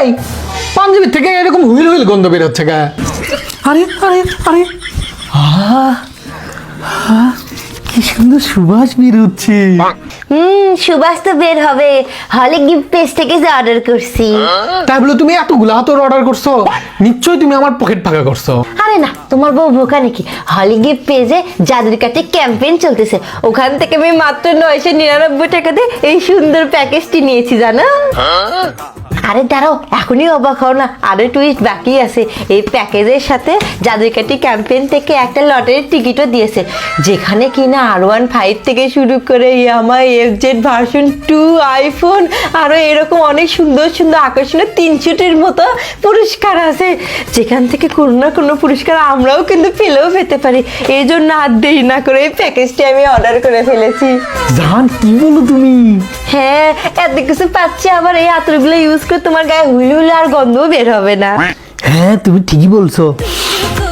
এই পাঞ্জাবির থেকে এরকম হুইল হুইল গন্ধ বের হচ্ছে গা। আরে আরে আরে কি সুন্দর সুবাস বের হচ্ছে। সুবাস তো বের হবে, হলে গিফট পেজ থেকে যে অর্ডার করছি। তাই বলে তুমি এতগুলা হাতর অর্ডার করছো? নিশ্চয়ই তুমি আমার পকেট ফাঁকা করছো। আরে না, তোমার বউ বোকা নাকি? হলি গিফট পেজে জাদুর কাঠে ক্যাম্পেইন চলতেছে, ওখান থেকে আমি মাত্র 999 টাকা দিয়ে এই সুন্দর প্যাকেজটি নিয়েছি জানো। আরে দাঁড়াও, এখনই অবাক হও না, আরো টুইস্ট বাকি আছে। এই প্যাকেজের সাথে জাদুর কাঠি ক্যাম্পেইন থেকে একটা লটারির টিকিটও দিয়েছে, যেখানে কিনা R15 থেকে শুরু করে ইয়ামা FZ ভার্সন 2 আইফোন আরো এরকম অনেক সুন্দর সুন্দর আকর্ষণীয় 300টির মতো পুরস্কার আছে, যেখান থেকে কোনো না কোনো পুরস্কার আমরাও কিন্তু পেলেও পেতে পারি। এই জন্য আর দেরি না করে এই প্যাকেজটি আমি অর্ডার করে ফেলেছি। জান কি বলো তুমি? হ্যাঁ, এত কিছু পাচ্ছি, আবার এই আতরগুলো ইউজ করে তোমার গায়ে হুইল হুইল আর গন্ধও বের হবে না। হ্যাঁ তুমি ঠিকই বলছো।